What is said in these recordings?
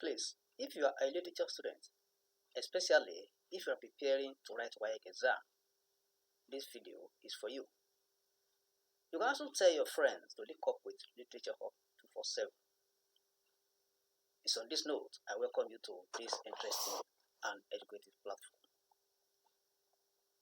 Please, if you are a literature student, especially if you are preparing to write WAEC exam, this video is for you. You can also tell your friends to link up with Literature Hub 247. It's on this note I welcome you to this interesting and educative platform.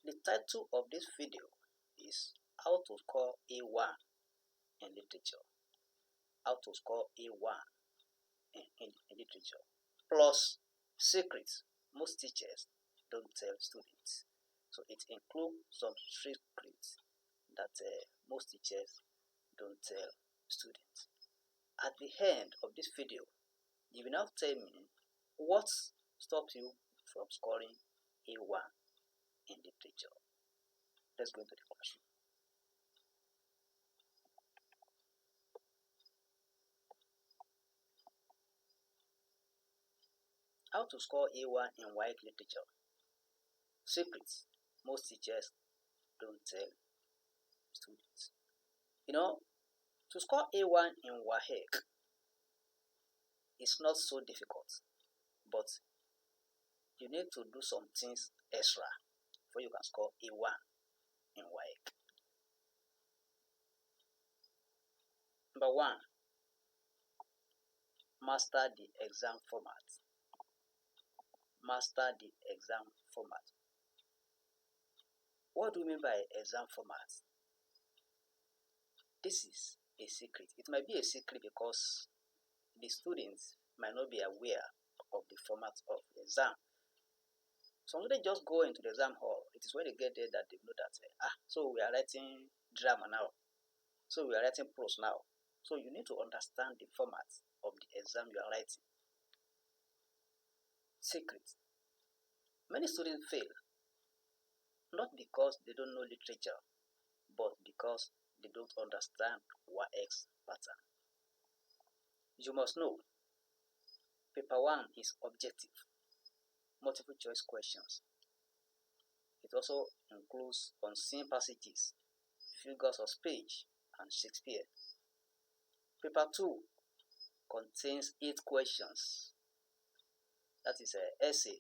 The title of this video is How to Score A1 in Literature. How to score A1 in literature. Plus secrets most teachers don't tell students. So it includes some secrets that most teachers don't tell students. At the end of this video, you will now tell me what stops you from scoring A1 in literature. Let's go into the classroom. How to score A1 in WAEC Literature. Secrets most teachers don't tell students. You know, to score A1 in WAEC is not so difficult, but you need to do some things extra before you can score A1 in WAEC. Number 1, master the exam format. Master the exam format. What do you mean by exam format? This is a secret. It might be a secret because the students might not be aware of the format of the exam. Some they just go into the exam hall. It is when they get there that they know that so we are writing drama now. So we are writing prose now. So you need to understand the format of the exam you are writing. Secret. Many students fail not because they don't know literature, but because they don't understand WAEC's pattern. You must know, paper 1 is objective, multiple choice questions. It also includes unseen passages, figures of speech, and Shakespeare. Paper 2 contains 8 questions. That is an essay,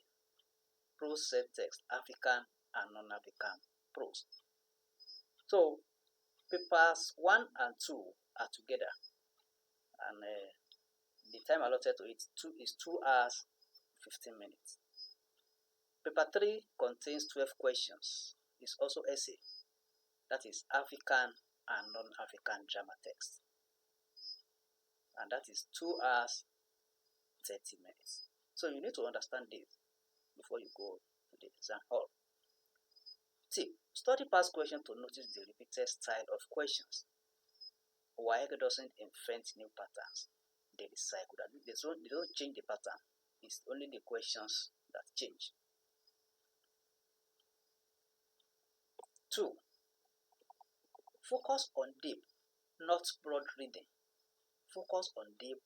prose set text, African and non-African prose. So papers 1 and 2 are together, and the time allotted to it is 2 hours 15 minutes. Paper 3 contains 12 questions. It's also essay, that is African and non-African drama text, and that is 2 hours 30 minutes. So you need to understand this before you go to the exam hall. Tip: study past questions to notice the repeated style of questions. WAEC doesn't invent new patterns, they recycle that. They don't change the pattern, it's only the questions that change. 2. Focus on deep, not broad reading. Focus on deep,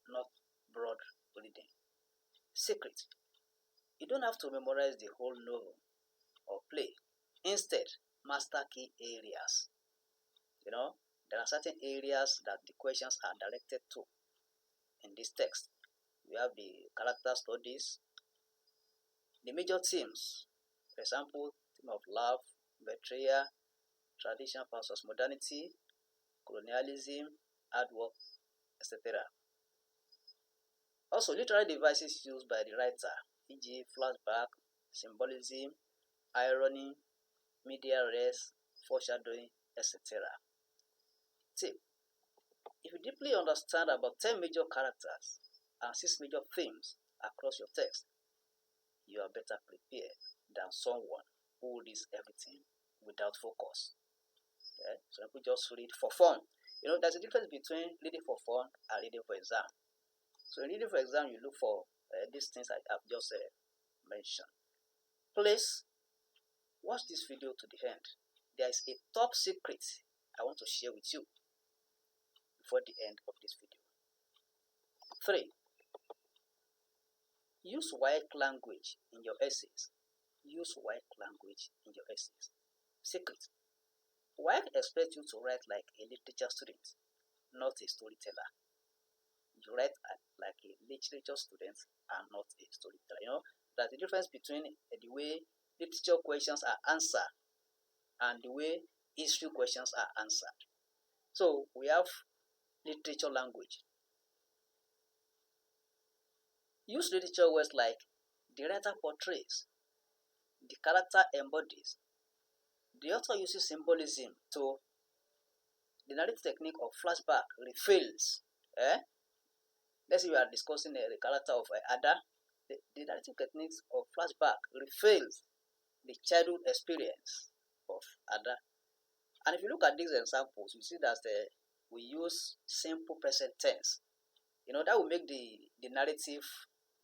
not broad reading. Secret: you don't have to memorize the whole novel or play. Instead, master key areas. You know, there are certain areas that the questions are directed to in this text. We have the character studies, the major themes, for example, theme of love, betrayal, tradition versus modernity, colonialism, hard work, etc. Also, literary devices used by the writer, e.g., flashback, symbolism, irony, media res, foreshadowing, etc. Tip: if you deeply understand about 10 major characters and 6 major themes across your text, you are better prepared than someone who reads everything without focus. Okay? So people just read for fun. You know, there's a difference between reading for fun and reading for exam. So in reading for exam, you look for these things I have just mentioned. Please watch this video to the end. There is a top secret I want to share with you before the end of this video. 3. Use WAEC language in your essays. Use WAEC language in your essays. Secret: WAEC expects you to write like a literature student, not a storyteller. you write like a literature student and not a storyteller. That's the difference between the way literature questions are answered and the way history questions are answered. So we have literature language. Use literature words like the writer portrays, the character embodies, the author uses symbolism to the narrative technique of flashback reveals. Let's say we are discussing the character of Ada. The narrative techniques of flashback reveals the childhood experience of Ada. And if you look at these examples, you see that we use simple present tense. That will make the narrative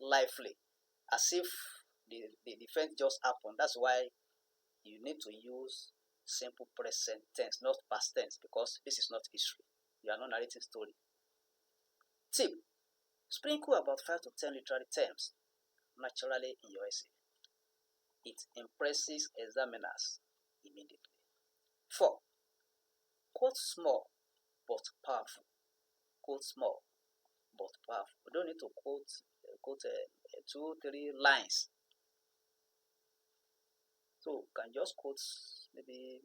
lively, as if the event just happened. That's why you need to use simple present tense, not past tense, because this is not history. You are not narrating story. Tip: sprinkle about 5 to 10 literary terms naturally in your essay. It impresses examiners immediately. 4. Quote small but powerful. Quote small but powerful. We don't need to quote 2-3 lines. So you can just quote maybe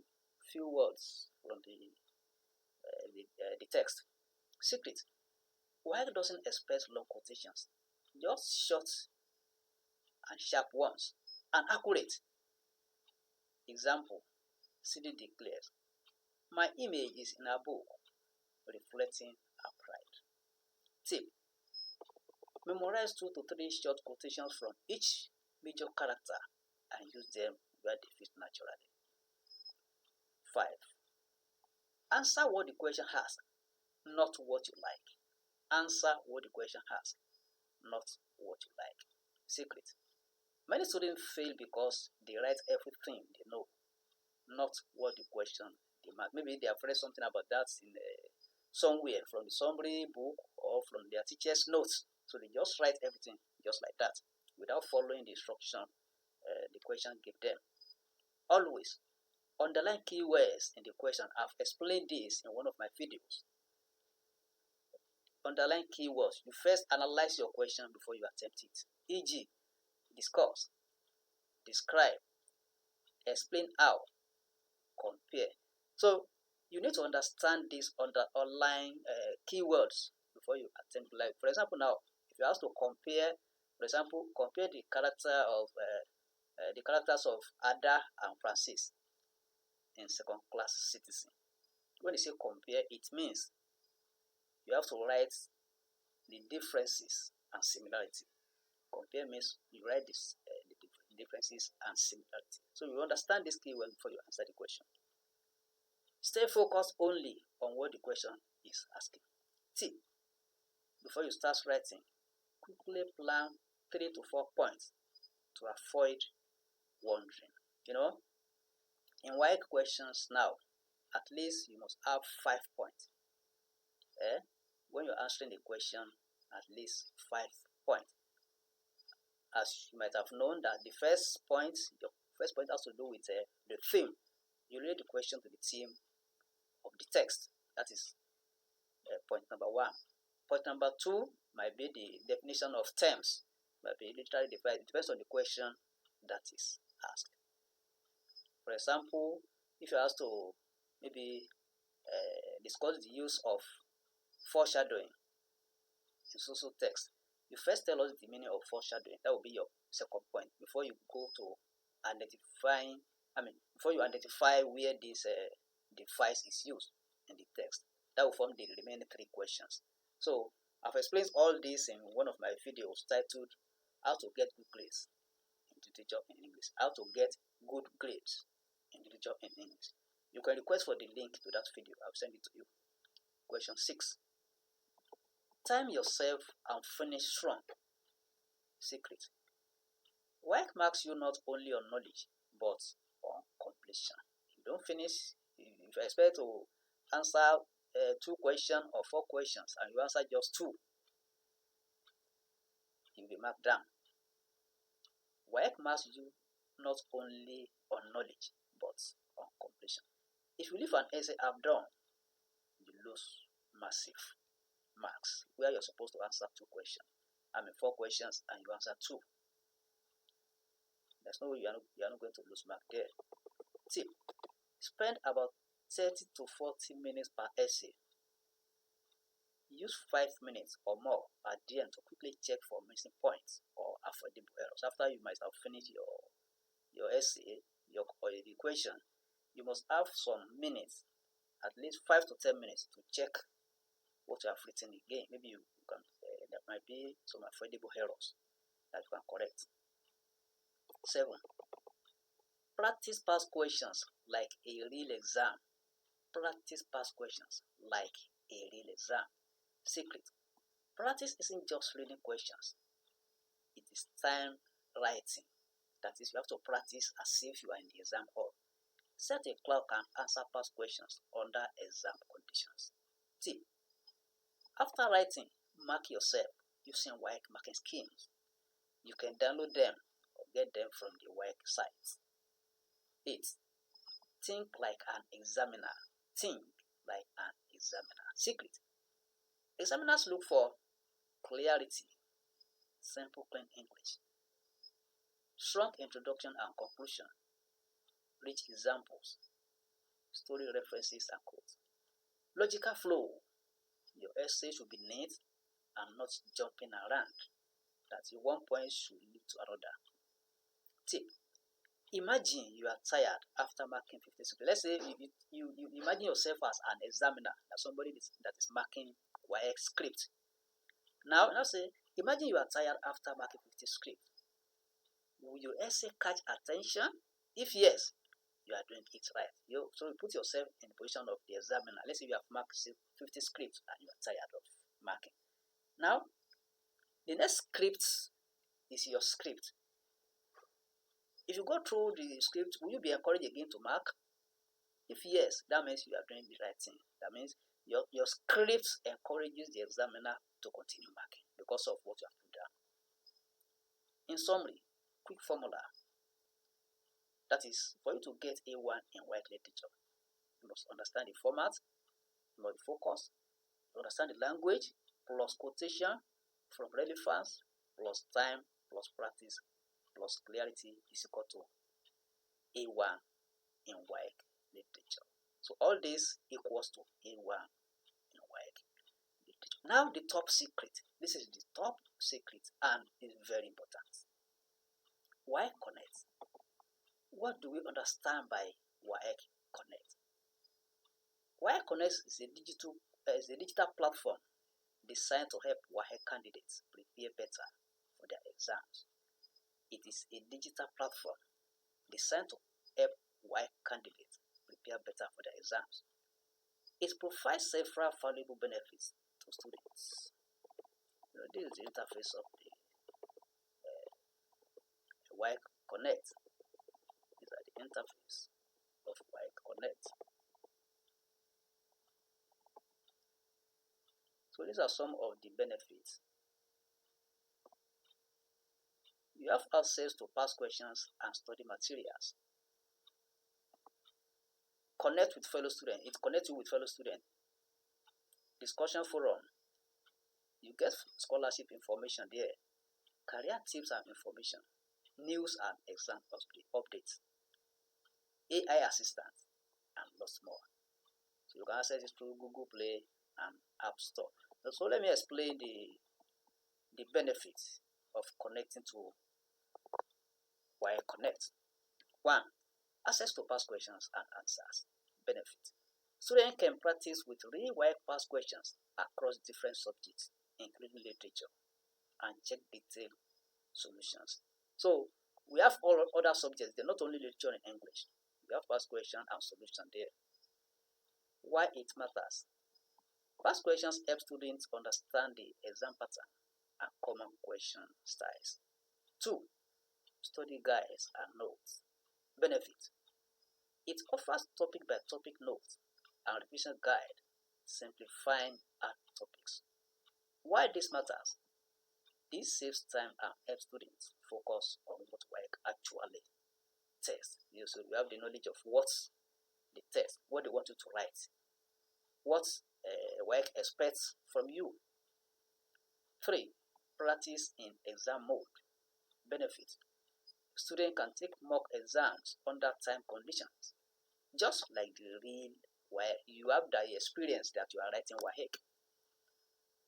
few words from the text. Secret: WAEC doesn't expect long quotations, just short and sharp ones and accurate. Example: CD declares, "My image is in a book, reflecting her pride." Tip: memorize 2 to 3 short quotations from each major character and use them where they fit naturally. 5. Answer what the question asks, not what you like. Answer what the question asks, not what you like. Secret: many students fail because they write everything they know, not what the question demands. Maybe they have read something about that in somewhere from the summary book or from their teacher's notes. So they just write everything just like that without following the instruction the question gave them. Always underline keywords in the question. I've explained this in one of my videos. Underline keywords. You first analyze your question before you attempt it. E.g., discuss, describe, explain how, compare. So you need to understand these underlying keywords before you attempt. Like for example, now if you have to compare, for example, compare the characters of Ada and Francis in Second Class Citizen. When you say compare, it means you have to write the differences and similarity. Compare means you write the differences and similarity. So you understand this keyword before you answer the question. Stay focused only on what the question is asking. Tip: before you start writing, quickly plan 3 to 4 points to avoid wandering. In WAEC questions now, at least you must have 5 points. When you're answering the question, at least 5 points. As you might have known that your first point has to do with the theme. You relate the question to the theme of the text. That is point number 1. Point number 2 might be the definition of terms. Might be literally defined. It depends on the question that is asked. For example, if you ask to maybe discuss the use of foreshadowing in social text, you first tell us the meaning of foreshadowing. That will be your second point before you go to before you identify where this device is used in the text. That will form the remaining 3 questions. So I've explained all this in one of my videos titled "How to Get Good Grades in Literature in English." How to get good grades in literature in English. You can request for the link to that video. I'll send it to you. Question 6. Time yourself and finish strong. Secret: WAEC marks you not only on knowledge but on completion. If you don't finish, if you expect to answer 2 questions or 4 questions and you answer just 2, you'll be marked down. WAEC marks you not only on knowledge but on completion. If you leave an essay half done, you lose marks, where you're supposed to answer 2 questions. 4 questions and you answer 2. There's no way you are not going to lose mark there. Tip: spend about 30 to 40 minutes per essay. Use 5 minutes or more at the end to quickly check for missing points or avoidable errors. After you might have finished your essay, or the equation, you must have some minutes, at least 5 to 10 minutes, to check what you have written again. Maybe you can there might be some avoidable errors that you can correct. 7. Practice past questions like a real exam. Practice past questions like a real exam. Secret: practice isn't just reading questions, it is time writing. That is, you have to practice as if you are in the exam hall. Set a clock and answer past questions under exam conditions. Tip: after writing, mark yourself using WAEC marking schemes. You can download them or get them from the WAEC site. 8. Think like an examiner. Think like an examiner. Secret: examiners look for clarity, simple, clean English, strong introduction and conclusion, rich examples, story references and quotes, logical flow. Your essay should be neat and not jumping around. That one point should lead to another. Tip: imagine you are tired after marking 50 scripts. Let's say you imagine yourself as an examiner, as somebody that is marking WAEC script. Now say, imagine you are tired after marking 50 scripts. Will your essay catch attention? If yes, you are doing it right. So you put yourself in the position of the examiner. Let's say you have marked 50 scripts and you are tired of marking. Now, the next script is your script. If you go through the script, will you be encouraged again to mark? If yes, that means you are doing the right thing. That means your script encourages the examiner to continue marking because of what you have put down. In summary, quick formula. That is, for you to get A1 in WAEC literature, you must understand the format, you must focus, understand the language, plus quotation, from relevance, plus time, plus practice, plus clarity is equal to A1 in WAEC literature. So all this equals to A1 in WAEC literature. Now the top secret. This is the top secret and is very important. WAEC Connect. What do we understand by WAEC Connect? WAEC Connect is a digital platform designed to help WAEC candidates prepare better for their exams. It is a digital platform designed to help WAEC candidates prepare better for their exams. It provides several valuable benefits to students. This is the interface of the WAEC Connect. These are the interface of WAEC Connect. So these are some of the benefits. You have access to past questions and study materials. Connect with fellow students. It connects you with fellow students. Discussion forum. You get scholarship information there. Career tips and information. News and exam updates. AI assistant and lots more. So you can access it through Google Play and App Store. So let me explain the benefits of connecting to WAEC Connect. 1. Access to past questions and answers. Benefit. Students can practice with real WAEC past questions across different subjects, including literature, and check detailed solutions. So we have all other subjects. They're not only literature and English. We have past question and solution there. Why it matters? Past questions help students understand the exam pattern and common question styles. 2. Study guides and notes. Benefit. It offers topic by topic notes and revision guide, simplifying hard topics. Why this matters? This saves time and helps students focus on what WAEC actually tests. So you have the knowledge of what the test, what they want you to write, what WAEC expects from you. 3. Practice in exam mode. Benefit. Students can take mock exams under time conditions, just like the real where you have the experience that you are writing WAEC.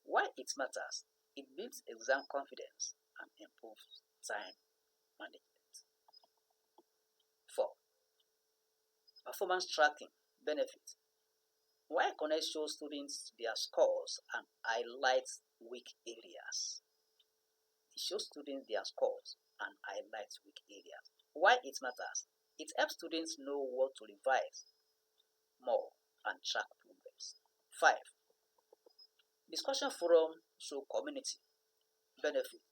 Why it matters? It builds exam confidence and improves time management. 4. Performance tracking. Benefit. WAEC Connect shows students their scores and highlights weak areas. It shows students their scores and highlights weak areas. Why it matters? It helps students know what to revise more and track progress. 5. Discussion forum show community. Benefit.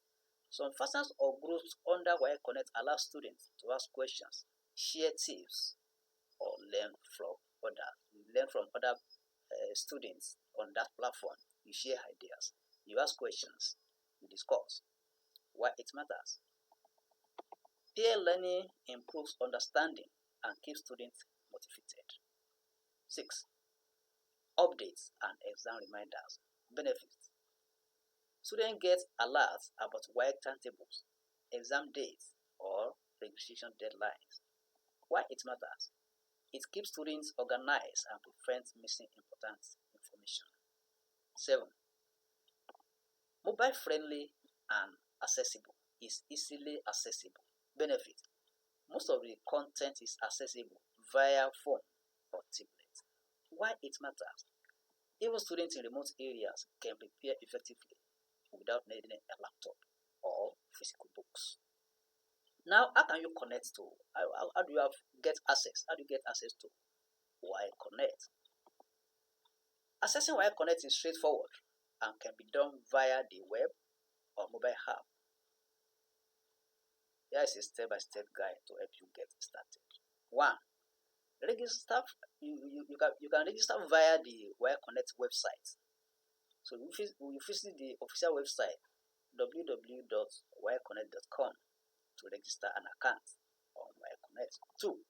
Some facets or groups under WAEC Connect allow students to ask questions, share tips, or learn from other students on that platform. You share ideas, you ask questions, you discuss. Why it matters? Peer learning improves understanding and keeps students motivated. 6. Updates and exam reminders. Benefits. Students get alerts about WAEC timetables, exam dates, or registration deadlines. Why it matters? It keeps students organized and prevents missing important information. 7. Mobile friendly and accessible. Is easily accessible. Benefit. Most of the content is accessible via phone or tablet. Why it matters? Even students in remote areas can prepare effectively without needing a laptop or physical books. Now, how can you connect to, how do you get access? How do you get access to WAEC Connect? Accessing WAEC Connect is straightforward and can be done via the web or mobile app. Here is a step-by-step guide to help you get started. 1. Register. You can register via the WAEC Connect website. So you visit the official website www.waeconnect.com to register an account on WAEC Connect. 2.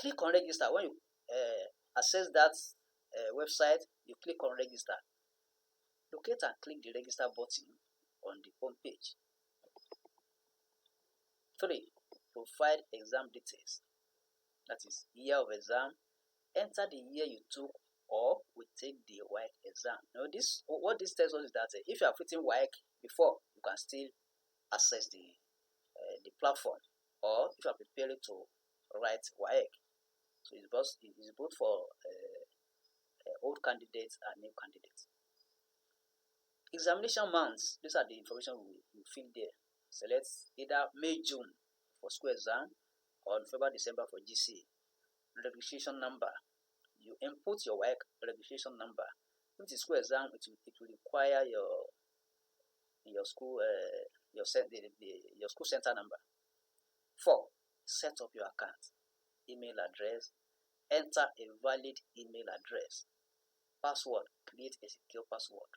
Click on register. When you access that website, you click on register. Locate and click the register button on the home page. 3. Provide exam details. That is year of exam. Enter the year you took or will take the WAEC exam. Now, what this tells us is that if you have written WAEC before, you can still access the platform, or if you are preparing to write WAEC. So it's both for old candidates and new candidates. Examination months. These are the information we fill there. Select either May, June for school exam or November, December for GC. Registration number. You input your WAEC registration number. If it's school exam, it will require your school your school center number. 4. Set up your account. Email address. Enter a valid email address. Password. Create a secure password.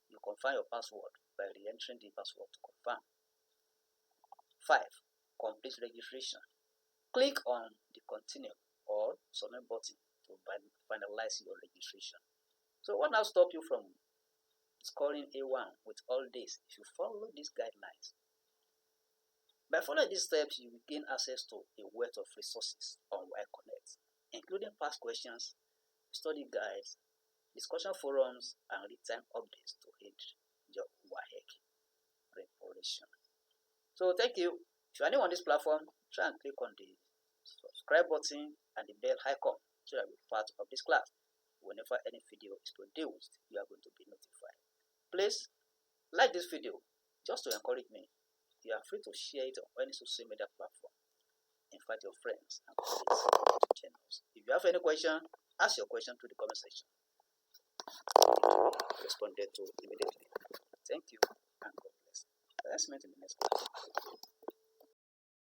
You confirm your password by re-entering the password to confirm. 5. Complete registration. Click on the continue or submit button to finalize your registration. So what now stop you from scoring A1 with all this? If you follow these guidelines, by following these steps, you will gain access to a wealth of resources on WAEC Connect, including past questions, study guides, discussion forums, and real-time updates to aid your WAEC preparation. So thank you. If you are new on this platform, try and click on the subscribe button and the bell icon so that you'll be part of this class. Whenever any video is produced, you are going to be notified. Please like this video just to encourage me. You are free to share it on any social media platform. Invite your friends and colleagues to join us. If you have any question, ask your question to the comment section. Responded to immediately. Thank you and God bless. Let's meet in the next class.